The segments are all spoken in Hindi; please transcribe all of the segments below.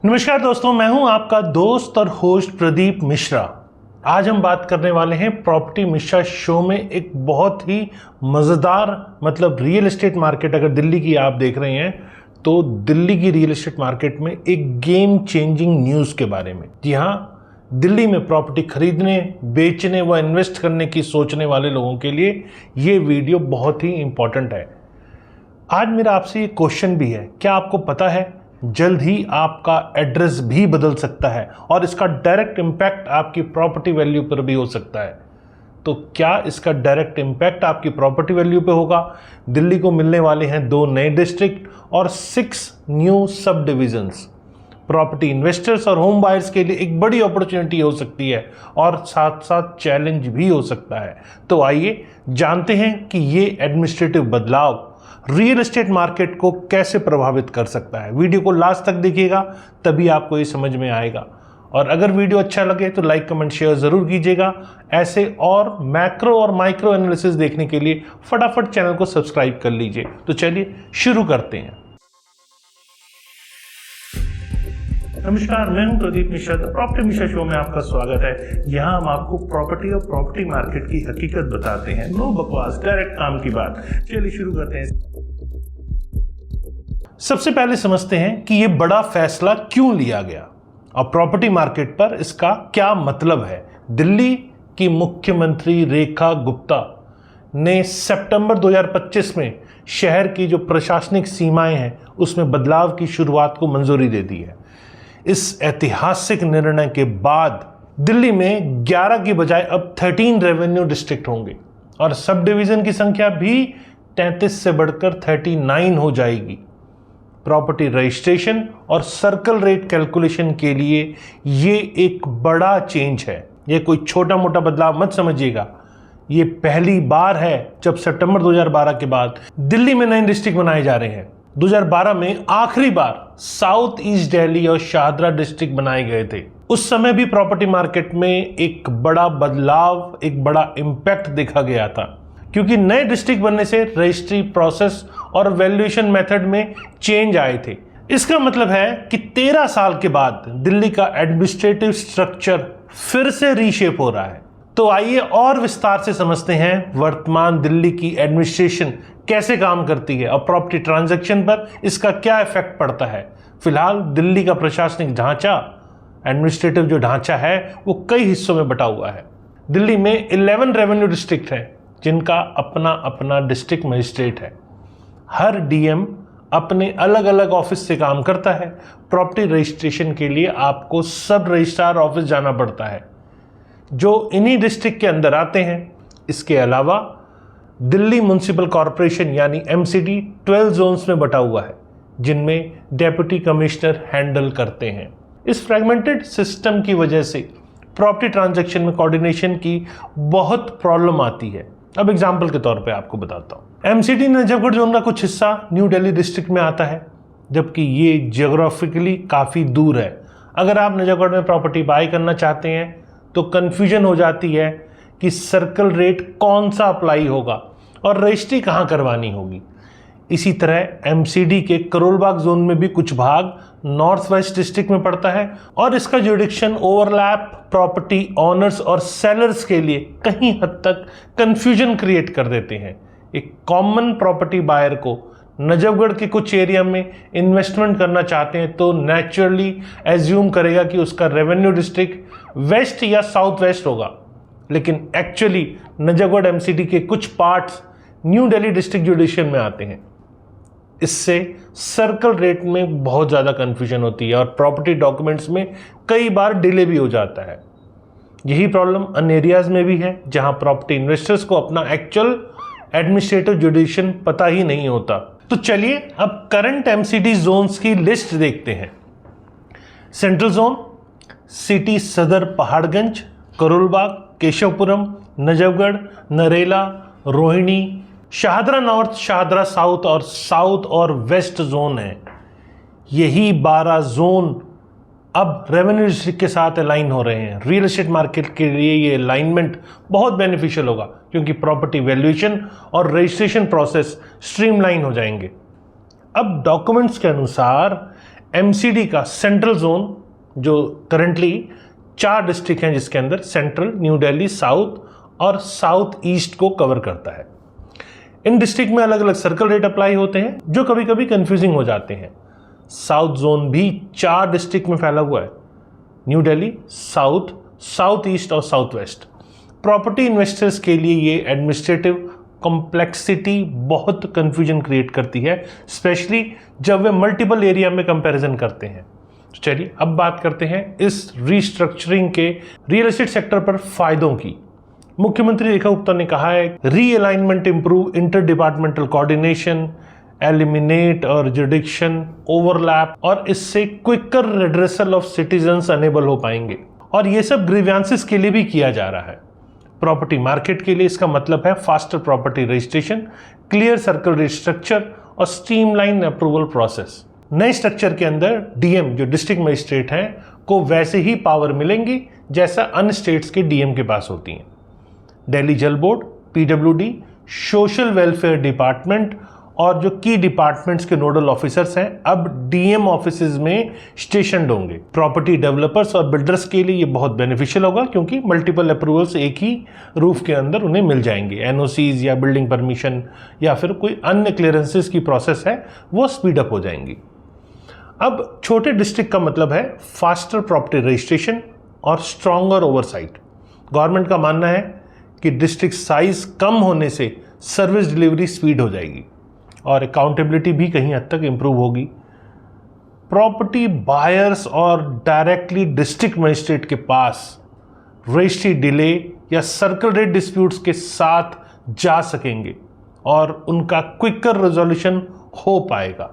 नमस्कार दोस्तों, मैं हूं आपका दोस्त और होस्ट प्रदीप मिश्रा। आज हम बात करने वाले हैं प्रॉपर्टी मिश्रा शो में एक बहुत ही मज़ेदार रियल एस्टेट मार्केट। अगर दिल्ली की आप देख रहे हैं तो दिल्ली की रियल एस्टेट मार्केट में एक गेम चेंजिंग न्यूज़ के बारे में। जी हाँ, दिल्ली में प्रॉपर्टी खरीदने, बेचने व इन्वेस्ट करने की सोचने वाले लोगों के लिए ये वीडियो बहुत ही इंपॉर्टेंट है। आज मेरा आपसे ये क्वेश्चन भी है, क्या आपको पता है जल्द ही आपका एड्रेस भी बदल सकता है और इसका डायरेक्ट इम्पैक्ट आपकी प्रॉपर्टी वैल्यू पर भी हो सकता है। तो क्या इसका डायरेक्ट इम्पैक्ट आपकी प्रॉपर्टी वैल्यू पे होगा? दिल्ली को मिलने वाले हैं 2 नए डिस्ट्रिक्ट और 6 न्यू सब डिविजन्स। प्रॉपर्टी इन्वेस्टर्स और होम बायर्स के लिए एक बड़ी अपॉर्चुनिटी हो सकती है और साथ साथ चैलेंज भी हो सकता है। तो आइए जानते हैं कि ये एडमिनिस्ट्रेटिव बदलाव रियल एस्टेट मार्केट को कैसे प्रभावित कर सकता है। वीडियो को लास्ट तक देखिएगा, तभी आपको ये समझ में आएगा। और अगर वीडियो अच्छा लगे तो लाइक, कमेंट, शेयर जरूर कीजिएगा। ऐसे और मैक्रो और माइक्रो एनालिसिस देखने के लिए फटाफट चैनल को सब्सक्राइब कर लीजिए। तो चलिए शुरू करते हैं। नमस्कार, मैं हूं प्रदीप मिश्रा। प्रॉपर्टी मिश्रा शो में आपका स्वागत है। यहां हम आपको प्रॉपर्टी और प्रॉपर्टी मार्केट की हकीकत बताते हैं। नो बकवास, डायरेक्ट काम की बात। चलिए शुरू करते हैं। सबसे पहले समझते हैं कि यह बड़ा फैसला क्यों लिया गया और प्रॉपर्टी मार्केट पर इसका क्या मतलब है। दिल्ली की मुख्यमंत्री रेखा गुप्ता ने सितंबर 2025 में शहर की जो प्रशासनिक सीमाएं हैं उसमें बदलाव की शुरुआत को मंजूरी दे दी है। इस ऐतिहासिक निर्णय के बाद दिल्ली में 11 की बजाय अब 13 रेवेन्यू डिस्ट्रिक्ट होंगे और सब डिवीजन की संख्या भी 33 से बढ़कर 39 हो जाएगी। प्रॉपर्टी रजिस्ट्रेशन और सर्कल रेट कैलकुलेशन के लिए ये एक बड़ा चेंज है। ये कोई छोटा मोटा बदलाव मत समझिएगा। ये पहली बार है जब सितंबर 2012 के बाद दिल्ली में नए डिस्ट्रिक्ट बनाए जा रहे हैं। 2012 में आखिरी बार साउथ ईस्ट दिल्ली और शाहदरा डिस्ट्रिक्ट बनाए गए थे। उस समय भी प्रॉपर्टी मार्केट में एक बड़ा बदलाव, एक बड़ा इम्पैक्ट देखा गया था, क्योंकि नए डिस्ट्रिक्ट बनने से रजिस्ट्री प्रोसेस और वैल्यूएशन मेथड में चेंज आए थे। इसका मतलब है कि 13 साल के बाद दिल्ली का एडमिनिस्ट्रेटिव स्ट्रक्चर फिर से रीशेप हो रहा है। तो आइए और विस्तार से समझते हैं वर्तमान दिल्ली की एडमिनिस्ट्रेशन कैसे काम करती है और प्रॉपर्टी ट्रांजैक्शन पर इसका क्या इफेक्ट पड़ता है। फिलहाल दिल्ली का प्रशासनिक ढांचा, एडमिनिस्ट्रेटिव जो ढांचा है वो कई हिस्सों में बटा हुआ है। दिल्ली में 11 रेवेन्यू डिस्ट्रिक्ट हैं जिनका अपना अपना डिस्ट्रिक्ट मजिस्ट्रेट है। हर डीएम अपने अलग अलग ऑफिस से काम करता है। प्रॉपर्टी रजिस्ट्रेशन के लिए आपको सब रजिस्ट्रार ऑफिस जाना पड़ता है जो इन्हीं डिस्ट्रिक्ट के अंदर आते हैं। इसके अलावा दिल्ली म्युनिसिपल कॉरपोरेशन यानी एमसीडी 12 जोन्स में बटा हुआ है जिनमें डेप्यूटी कमिश्नर हैंडल करते हैं। इस फ्रेगमेंटेड सिस्टम की वजह से प्रॉपर्टी ट्रांजैक्शन में कोऑर्डिनेशन की बहुत प्रॉब्लम आती है। अब एग्जाम्पल के तौर पे आपको बताता हूँ। एमसीडी नजफगढ़ जोन का कुछ हिस्सा न्यू दिल्ली डिस्ट्रिक्ट में आता है, जबकि ये जियोग्राफिकली काफ़ी दूर है। अगर आप नजफगढ़ में प्रॉपर्टी बाय करना चाहते हैं तो कन्फ्यूजन हो जाती है कि सर्कल रेट कौन सा अप्लाई होगा और रजिस्ट्री कहाँ करवानी होगी। इसी तरह एमसीडी के करोलबाग जोन में भी कुछ भाग नॉर्थ वेस्ट डिस्ट्रिक्ट में पड़ता है और इसका जुडिक्शन ओवरलैप प्रॉपर्टी ऑनर्स और सेलर्स के लिए कहीं हद तक कंफ्यूजन क्रिएट कर देते हैं। एक कॉमन प्रॉपर्टी बायर को नजफगढ़ के कुछ एरिया में इन्वेस्टमेंट करना चाहते हैं तो नेचुरली एज्यूम करेगा कि उसका रेवेन्यू डिस्ट्रिक्ट वेस्ट या साउथ वेस्ट होगा, लेकिन एक्चुअली नजफगढ़ एमसीडी के कुछ पार्ट्स न्यू दिल्ली डिस्ट्रिक्ट जुडिक्शन में आते हैं। इससे सर्कल रेट में बहुत ज़्यादा कन्फ्यूजन होती है और प्रॉपर्टी डॉक्यूमेंट्स में कई बार डिले भी हो जाता है। यही प्रॉब्लम अन्य एरियाज में भी है जहां प्रॉपर्टी इन्वेस्टर्स को अपना एक्चुअल एडमिनिस्ट्रेटिव जुडिक्शन पता ही नहीं होता। तो चलिए अब करंट एमसीडी जोन्स की लिस्ट देखते हैं। सेंट्रल जोन सिटी सदर पहाड़गंज, करोलबाग, केशवपुरम, नजफगढ़, नरेला, रोहिणी, शाहदरा नॉर्थ, शाहदरा साउथ और वेस्ट जोन है। यही 12 जोन अब रेवेन्यू डिस्ट्रिक्ट के साथ अलाइन हो रहे हैं। रियल एस्टेट मार्केट के लिए ये अलाइनमेंट बहुत बेनिफिशियल होगा क्योंकि प्रॉपर्टी वैल्यूएशन और रजिस्ट्रेशन प्रोसेस स्ट्रीमलाइन हो जाएंगे। अब डॉक्यूमेंट्स के अनुसार एमसीडी का सेंट्रल जोन जो करंटली 4 डिस्ट्रिक्ट हैं जिसके अंदर सेंट्रल, न्यू दिल्ली, साउथ और साउथ ईस्ट को कवर करता है। इन डिस्ट्रिक्ट में अलग अलग सर्कल रेट अप्लाई होते हैं जो कभी कभी कंफ्यूजिंग हो जाते हैं। साउथ जोन भी 4 डिस्ट्रिक्ट में फैला हुआ है, new Delhi, south, south east और साउथ वेस्ट। प्रॉपर्टी इन्वेस्टर्स के लिए ये एडमिनिस्ट्रेटिव कॉम्प्लेक्सिटी बहुत कंफ्यूजन क्रिएट करती है, स्पेशली जब वे मल्टीपल एरिया में कंपैरिजन करते हैं। तो चलिए अब बात करते हैं इस रीस्ट्रक्चरिंग के रियल एस्टेट सेक्टर पर फायदों की। मुख्यमंत्री रेखा गुप्ता ने कहा है realignment improve inter departmental coordination, eliminate और जुडिक्शन ओवरलैप, और इससे quicker redressal of citizens enable हो पाएंगे। और ये सब ग्रीवियंसेस के लिए भी किया जा रहा है। प्रॉपर्टी मार्केट के लिए इसका मतलब है faster property registration, clear circle rate structure और स्ट्रीमलाइन अप्रूवल प्रोसेस। नए स्ट्रक्चर के अंदर डीएम जो डिस्ट्रिक्ट मजिस्ट्रेट हैं को वैसे ही पावर मिलेंगी जैसा अन्य स्टेट्स के डीएम के पास होती हैं। दिल्ली जल board, PWD, social welfare department और जो की डिपार्टमेंट्स के नोडल ऑफिसर्स हैं अब डीएम ऑफिसेज में स्टेशनड होंगे। प्रॉपर्टी डेवलपर्स और बिल्डर्स के लिए ये बहुत बेनिफिशियल होगा क्योंकि मल्टीपल अप्रूवल्स एक ही रूफ के अंदर उन्हें मिल जाएंगे। एनओसीज या बिल्डिंग परमिशन या फिर कोई अन्य क्लियरेंसेस की प्रोसेस है वो स्पीड अप हो जाएंगी। अब छोटे डिस्ट्रिक्ट का मतलब है फास्टर प्रॉपर्टी रजिस्ट्रेशन और स्ट्रॉन्गर ओवरसाइट। गवर्नमेंट का मानना है कि डिस्ट्रिक्ट साइज कम होने से सर्विस डिलीवरी स्पीड हो जाएगी और अकाउंटेबिलिटी भी कहीं हद तक इंप्रूव होगी। प्रॉपर्टी बायर्स और डायरेक्टली डिस्ट्रिक्ट मजिस्ट्रेट के पास रजिस्ट्री डिले या सर्कल रेट डिस्प्यूट्स के साथ जा सकेंगे और उनका क्विकर रेजोल्यूशन हो पाएगा।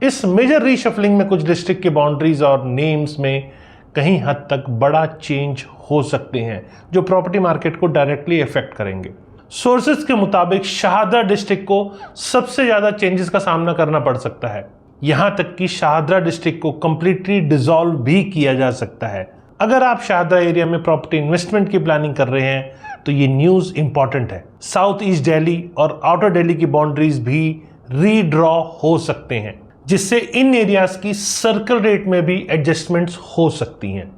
इस मेजर रीशफलिंग में कुछ डिस्ट्रिक्ट के बाउंड्रीज और नेम्स में कहीं हद तक बड़ा चेंज हो सकते हैं जो प्रॉपर्टी मार्केट को डायरेक्टली इफेक्ट करेंगे। सोर्सेज के मुताबिक शाहदरा डिस्ट्रिक्ट को सबसे ज्यादा चेंजेस का सामना करना पड़ सकता है। यहां तक कि शाहदरा डिस्ट्रिक्ट को कंप्लीटली डिसॉल्व भी किया जा सकता है। अगर आप शाहदरा एरिया में प्रॉपर्टी इन्वेस्टमेंट की प्लानिंग कर रहे हैं तो ये न्यूज इंपॉर्टेंट है। साउथ ईस्ट दिल्ली और आउटर दिल्ली की बाउंड्रीज भी रीड्रॉ हो सकते हैं जिससे इन एरियाज की सर्कल रेट में भी एडजस्टमेंट्स हो सकती हैं।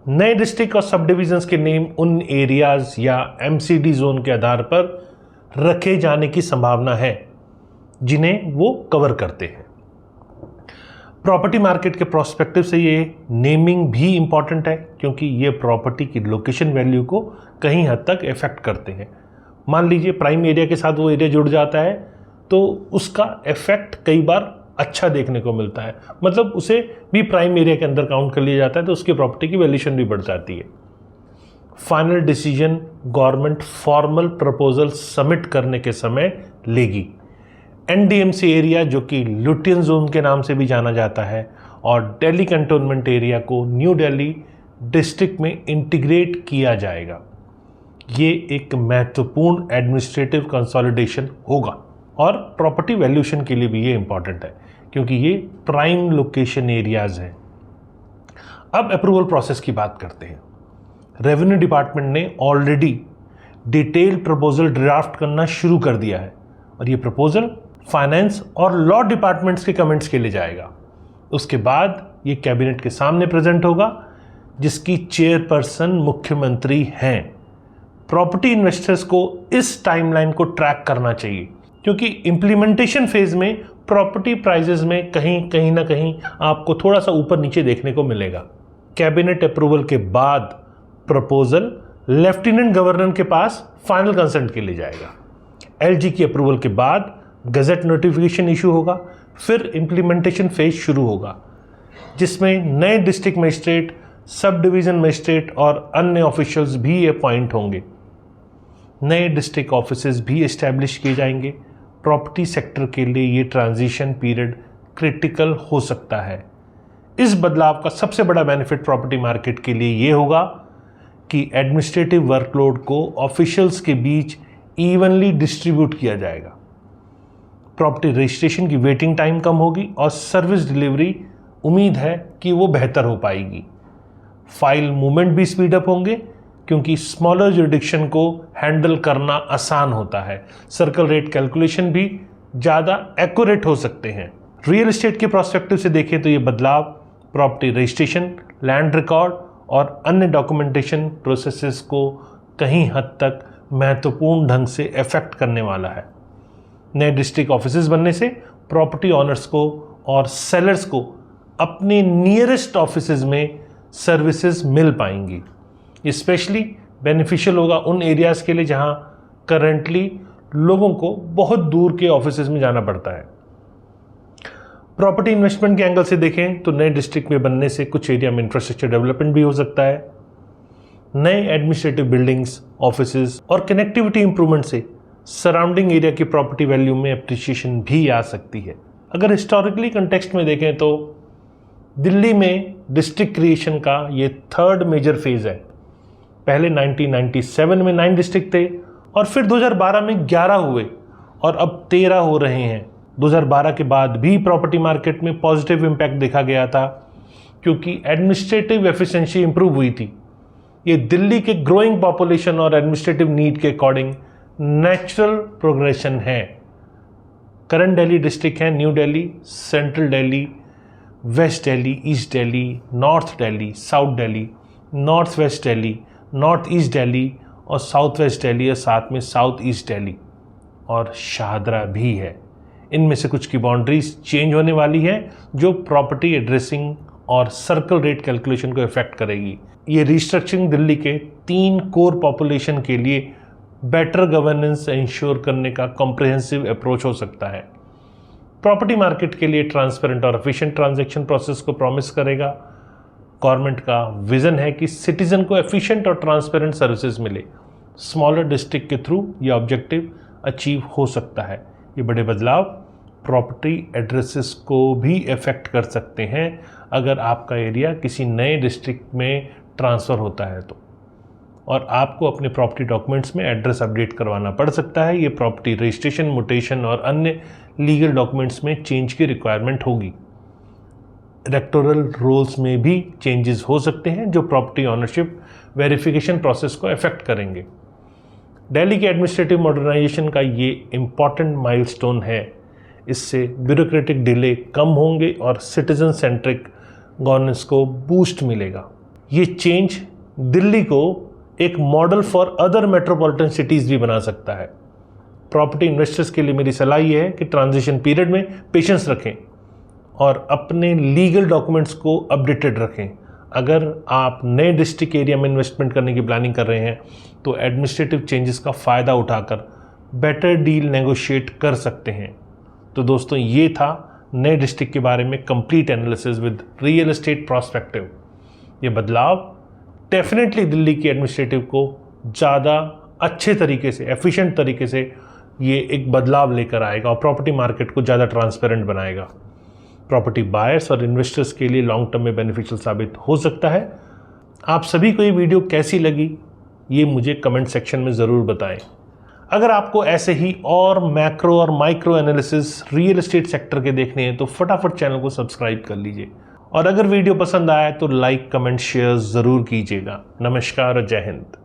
नए डिस्ट्रिक्ट और सब डिविजन्स के नेम उन एरियाज या एमसीडी जोन के आधार पर रखे जाने की संभावना है जिन्हें वो कवर करते हैं। प्रॉपर्टी मार्केट के प्रोस्पेक्टिव से ये नेमिंग भी इंपॉर्टेंट है क्योंकि ये प्रॉपर्टी की लोकेशन वैल्यू को कहीं हद तक इफेक्ट करते हैं। मान लीजिए प्राइम एरिया के साथ वो एरिया जुड़ जाता है तो उसका इफेक्ट कई बार अच्छा देखने को मिलता है, मतलब उसे भी प्राइम एरिया के अंदर काउंट कर लिया जाता है तो उसकी प्रॉपर्टी की वैल्यूएशन भी बढ़ जाती है। Final decision government formal proposal submit करने के समय लेगी। एनडीएमसी एरिया जो कि लुटियन जोन के नाम से भी जाना जाता है और दिल्ली कंटोनमेंट एरिया को न्यू दिल्ली डिस्ट्रिक्ट में इंटीग्रेट किया जाएगा। ये एक महत्वपूर्ण एडमिनिस्ट्रेटिव कंसोलिडेशन होगा और प्रॉपर्टी वैल्यूएशन के लिए भी ये इंपॉर्टेंट है क्योंकि ये प्राइम लोकेशन एरियाज हैं। अब अप्रूवल प्रोसेस की बात करते हैं। रेवेन्यू डिपार्टमेंट ने ऑलरेडी डिटेल्ड प्रपोजल ड्राफ्ट करना शुरू कर दिया है और ये प्रपोजल फाइनेंस और लॉ डिपार्टमेंट्स के कमेंट्स के लिए जाएगा। उसके बाद ये कैबिनेट के सामने प्रेजेंट होगा जिसकी चेयरपर्सन मुख्यमंत्री हैं। प्रॉपर्टी इन्वेस्टर्स को इस टाइमलाइन को ट्रैक करना चाहिए क्योंकि इम्प्लीमेंटेशन फेज में प्रॉपर्टी प्राइजेस में कहीं ना कहीं आपको थोड़ा सा ऊपर नीचे देखने को मिलेगा। कैबिनेट अप्रूवल के बाद प्रपोजल लेफ्टिनेंट गवर्नर के पास फाइनल कंसेंट के लिए जाएगा। एलजी की अप्रूवल के बाद गजट नोटिफिकेशन इशू होगा, फिर इम्प्लीमेंटेशन फेज शुरू होगा जिसमें नए district magistrate, sub division magistrate और अन्य ऑफिशियल्स भी अपॉइंट होंगे। नए डिस्ट्रिक्ट ऑफिसेज भी इस्टेब्लिश किए जाएंगे। प्रॉपर्टी सेक्टर के लिए ये ट्रांजिशन पीरियड क्रिटिकल हो सकता है। इस बदलाव का सबसे बड़ा बेनिफिट प्रॉपर्टी मार्केट के लिए ये होगा कि एडमिनिस्ट्रेटिव वर्कलोड को ऑफिशियल्स के बीच इवनली डिस्ट्रीब्यूट किया जाएगा। प्रॉपर्टी रजिस्ट्रेशन की वेटिंग टाइम कम होगी और सर्विस डिलीवरी उम्मीद है कि वो बेहतर हो पाएगी। फाइल मूवमेंट भी स्पीड अप होंगे क्योंकि स्मॉलर जुरिडिक्शन को हैंडल करना आसान होता है। सर्कल रेट कैलकुलेशन भी ज़्यादा एक्यूरेट हो सकते हैं। रियल एस्टेट के प्रोस्पेक्टिव से देखें तो ये बदलाव प्रॉपर्टी रजिस्ट्रेशन, लैंड रिकॉर्ड और अन्य डॉक्यूमेंटेशन प्रोसेसेस को कहीं हद तक महत्वपूर्ण ढंग से अफेक्ट करने वाला है। नए डिस्ट्रिक्ट ऑफिसेज बनने से प्रॉपर्टी ऑनर्स को और सेलर्स को अपने नियरेस्ट ऑफिसेज में सर्विसेज मिल पाएंगी। ये स्पेशली बेनिफिशियल होगा उन एरियाज के लिए जहां करंटली लोगों को बहुत दूर के ऑफिसेज में जाना पड़ता है। प्रॉपर्टी इन्वेस्टमेंट के एंगल से देखें तो नए डिस्ट्रिक्ट में बनने से कुछ एरिया में इंफ्रास्ट्रक्चर डेवलपमेंट भी हो सकता है। नए एडमिनिस्ट्रेटिव बिल्डिंग्स, ऑफिसेज और कनेक्टिविटी इंप्रूवमेंट से सराउंडिंग एरिया की प्रॉपर्टी वैल्यू में अप्रिसिएशन भी आ सकती है। अगर हिस्टोरिकली कंटेक्स्ट में देखें तो दिल्ली में डिस्ट्रिक्ट क्रिएशन का ये थर्ड मेजर फेज है। पहले 1997 में 9 डिस्ट्रिक्ट थे और फिर 2012 में 11 हुए और अब 13 हो रहे हैं। 2012 के बाद भी प्रॉपर्टी मार्केट में पॉजिटिव इम्पैक्ट देखा गया था क्योंकि एडमिनिस्ट्रेटिव एफिशिएंसी इंप्रूव हुई थी। ये दिल्ली के ग्रोइंग पॉपुलेशन और एडमिनिस्ट्रेटिव नीड के अकॉर्डिंग नेचुरल प्रोग्रेशन है। करंट दिल्ली डिस्ट्रिक्ट हैं New Delhi, Central Delhi, West Delhi, East Delhi, North Delhi, South Delhi, North West Delhi, North East Delhi और साउथ वेस्ट दिल्ली और साथ में साउथ ईस्ट दिल्ली और शाहदरा भी है। इनमें से कुछ की बाउंड्रीज चेंज होने वाली है जो प्रॉपर्टी एड्रेसिंग और सर्कल रेट कैलकुलेशन को इफेक्ट करेगी। ये रिस्ट्रक्चरिंग दिल्ली के 3 कोर पॉपुलेशन के लिए बेटर गवर्नेंस इंश्योर करने का कॉम्प्रिहेंसिव अप्रोच हो सकता है। प्रॉपर्टी मार्केट के लिए ट्रांसपेरेंट और एफिशिएंट ट्रांजैक्शन प्रोसेस को प्रॉमिस करेगा। गवर्नमेंट का विजन है कि सिटीजन को एफिशिएंट और ट्रांसपेरेंट सर्विसेज मिले। स्मॉलर डिस्ट्रिक्ट के थ्रू यह ऑब्जेक्टिव अचीव हो सकता है। ये बड़े बदलाव प्रॉपर्टी एड्रेसेस को भी इफेक्ट कर सकते हैं अगर आपका एरिया किसी नए डिस्ट्रिक्ट में ट्रांसफ़र होता है तो, और आपको अपने प्रॉपर्टी डॉक्यूमेंट्स में एड्रेस अपडेट करवाना पड़ सकता है। ये प्रॉपर्टी रजिस्ट्रेशन, म्यूटेशन और अन्य लीगल डॉक्यूमेंट्स में चेंज की रिक्वायरमेंट होगी। इलेक्टोरल रोल्स में भी चेंजेस हो सकते हैं जो प्रॉपर्टी ऑनरशिप वेरिफिकेशन प्रोसेस को अफेक्ट करेंगे। दिल्ली के एडमिनिस्ट्रेटिव मॉडर्नाइजेशन का ये इम्पॉर्टेंट माइलस्टोन है। इससे ब्यूरोक्रेटिक डिले कम होंगे और सिटीजन सेंट्रिक गवर्नेंस को बूस्ट मिलेगा। ये चेंज दिल्ली को एक model for other metropolitan cities भी बना सकता है। प्रॉपर्टी इन्वेस्टर्स के लिए मेरी सलाह ये है कि ट्रांजिशन पीरियड में पेशेंस रखें और अपने लीगल डॉक्यूमेंट्स को अपडेटेड रखें। अगर आप नए डिस्ट्रिक्ट एरिया में इन्वेस्टमेंट करने की प्लानिंग कर रहे हैं तो एडमिनिस्ट्रेटिव चेंजेस का फ़ायदा उठाकर बेटर डील नेगोशिएट कर सकते हैं। तो दोस्तों, ये था नए डिस्ट्रिक्ट के बारे में complete analysis with real estate prospective. ये बदलाव डेफिनेटली दिल्ली की एडमिनिस्ट्रेटिव को ज़्यादा अच्छे तरीके से, एफिशिएंट तरीके से ये एक बदलाव लेकर आएगा और प्रॉपर्टी मार्केट को ज़्यादा ट्रांसपेरेंट बनाएगा। प्रॉपर्टी बायर्स और इन्वेस्टर्स के लिए लॉन्ग टर्म में बेनिफिशियल साबित हो सकता है। आप सभी को ये वीडियो कैसी लगी ये मुझे कमेंट सेक्शन में ज़रूर बताएं। अगर आपको ऐसे ही और मैक्रो और micro analysis real estate sector के देखने हैं तो फटाफट चैनल को सब्सक्राइब कर लीजिए और अगर वीडियो पसंद आया तो लाइक, कमेंट, शेयर ज़रूर कीजिएगा। नमस्कार और जय हिंद।